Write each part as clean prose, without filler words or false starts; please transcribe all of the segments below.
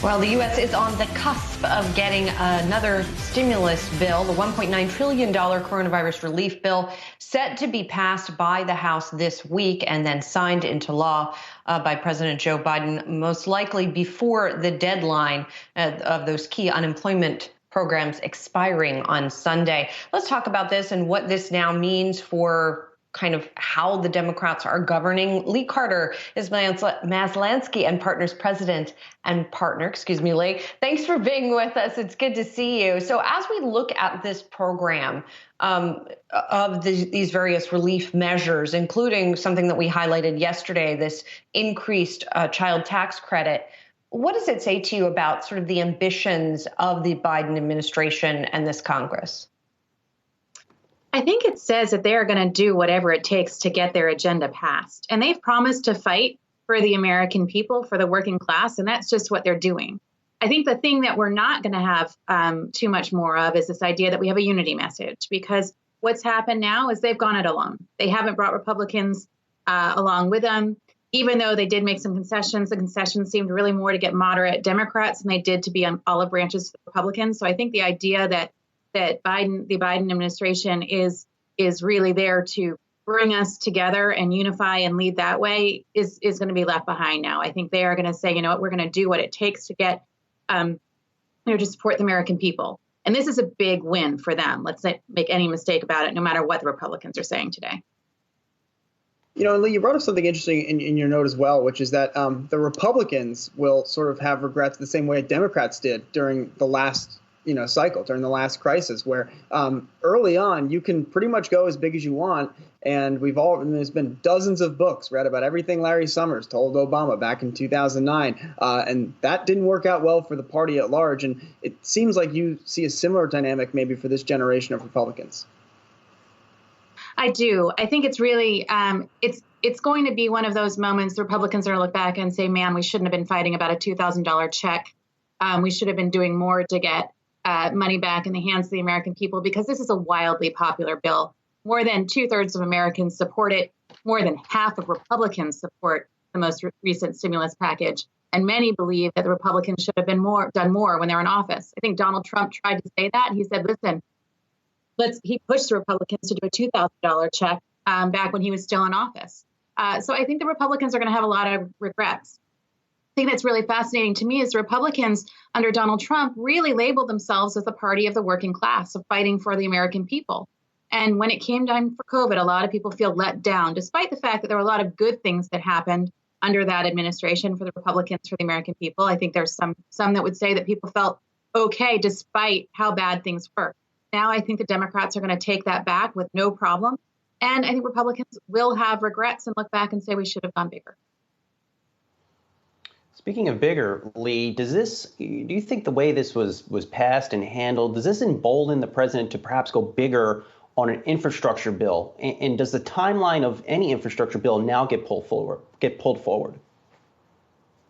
Well, the U.S. is on the cusp of getting another stimulus bill, the $1.9 trillion coronavirus relief bill, set to be passed by the House this week and then signed into law by President Joe Biden, most likely before the deadline of those key unemployment programs expiring on Sunday. Let's talk about this and what this now means for kind of how the Democrats are governing. Lee Carter is Maslansky and Partners president and partner. Excuse me, Lee. Thanks for being with us. It's good to see you. So as we look at this program of these various relief measures, including something that we highlighted yesterday, this increased child tax credit, what does it say to you about sort of the ambitions of the Biden administration and this Congress? I think it says that they are going to do whatever it takes to get their agenda passed. And they've promised to fight for the American people, for the working class, and that's just what they're doing. I think the thing that we're not going to have too much more of is this idea that we have a unity message, because what's happened now is they've gone it alone. They haven't brought Republicans along with them. Even though they did make some concessions, the concessions seemed really more to get moderate Democrats than they did to be on olive branches for Republicans. So I think the idea that the Biden administration is really there to bring us together and unify and lead that way is going to be left behind now. I think they are going to say, you know what, we're going to do what it takes to get, to support the American people. And this is a big win for them. Let's not make any mistake about it, no matter what the Republicans are saying today. You know, Lee, you brought up something interesting in your note as well, which is that the Republicans will sort of have regrets the same way Democrats did during the last cycle, during the last crisis, where early on you can pretty much go as big as you want. And there's been dozens of books read about everything Larry Summers told Obama back in 2009. And that didn't work out well for the party at large. And it seems like you see a similar dynamic maybe for this generation of Republicans. I do. I think it's really it's going to be one of those moments the Republicans are going to look back and say, man, we shouldn't have been fighting about a $2,000 check. We should have been doing more to get money back in the hands of the American people, because this is a wildly popular bill. More than 2/3 of Americans support it. More than half of Republicans support the most recent stimulus package. And many believe that the Republicans should have done more when they're in office. I think Donald Trump tried to say that. He said, listen, he pushed the Republicans to do a $2,000 check back when he was still in office. So I think the Republicans are going to have a lot of regrets. The thing that's really fascinating to me is the Republicans under Donald Trump really labeled themselves as the party of the working class, of fighting for the American people. And when it came time for COVID, a lot of people feel let down, despite the fact that there were a lot of good things that happened under that administration for the Republicans, for the American people. I think there's some that would say that people felt okay despite how bad things were. Now I think the Democrats are going to take that back with no problem. And I think Republicans will have regrets and look back and say we should have gone bigger. Speaking of bigger, Lee, do you think the way this was passed and handled, does this embolden the president to perhaps go bigger on an infrastructure bill? And does the timeline of any infrastructure bill now get pulled forward?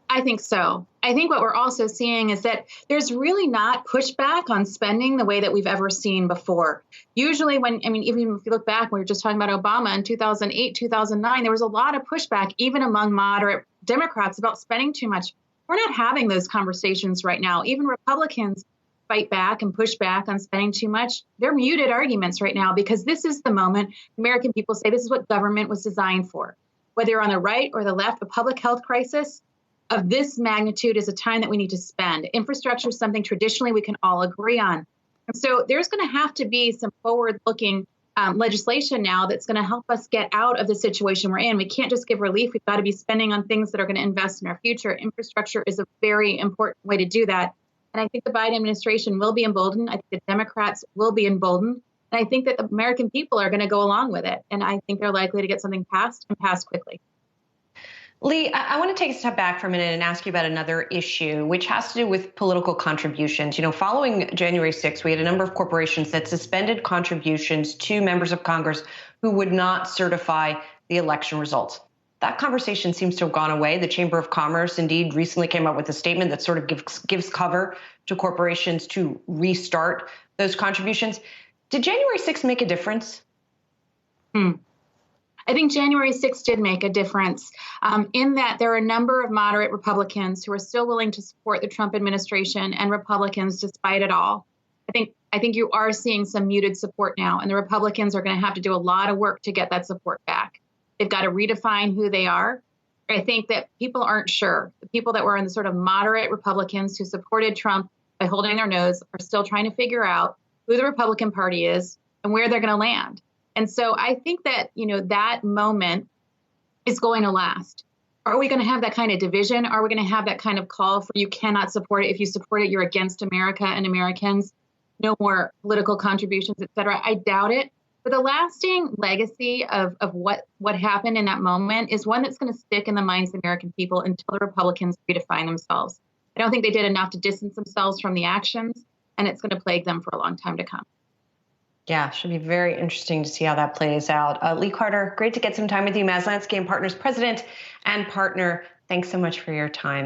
I think so. I think what we're also seeing is that there's really not pushback on spending the way that we've ever seen before. Usually even if you look back, we were just talking about Obama in 2008, 2009, there was a lot of pushback, even among moderate Democrats, about spending too much. We're not having those conversations right now. Even Republicans fight back and push back on spending too much. They're muted arguments right now, because this is the moment American people say this is what government was designed for. Whether you're on the right or the left, a public health crisis of this magnitude is a time that we need to spend. Infrastructure is something traditionally we can all agree on. And so there's going to have to be some forward-looking legislation now that's going to help us get out of the situation we're in. We can't just give relief. We've got to be spending on things that are going to invest in our future. Infrastructure is a very important way to do that. And I think the Biden administration will be emboldened. I think the Democrats will be emboldened. And I think that the American people are going to go along with it. And I think they're likely to get something passed and passed quickly. Lee, I want to take a step back for a minute and ask you about another issue, which has to do with political contributions. Following January 6th, we had a number of corporations that suspended contributions to members of Congress who would not certify the election results. That conversation seems to have gone away. The Chamber of Commerce, indeed, recently came up with a statement that sort of gives cover to corporations to restart those contributions. Did January 6th make a difference? I think January 6th did make a difference in that there are a number of moderate Republicans who are still willing to support the Trump administration and Republicans despite it all. I think you are seeing some muted support now, and the Republicans are going to have to do a lot of work to get that support back. They've got to redefine who they are. I think that people aren't sure. The people that were in the sort of moderate Republicans who supported Trump by holding their nose are still trying to figure out who the Republican Party is and where they're going to land. And so I think that, that moment is going to last. Are we going to have that kind of division? Are we going to have that kind of call for you cannot support it? If you support it, you're against America and Americans. No more political contributions, et cetera. I doubt it. But the lasting legacy of what happened in that moment is one that's going to stick in the minds of American people until the Republicans redefine themselves. I don't think they did enough to distance themselves from the actions, and it's going to plague them for a long time to come. Yeah, should be very interesting to see how that plays out. Lee Carter, great to get some time with you, Maslansky and Partners President and partner. Thanks so much for your time.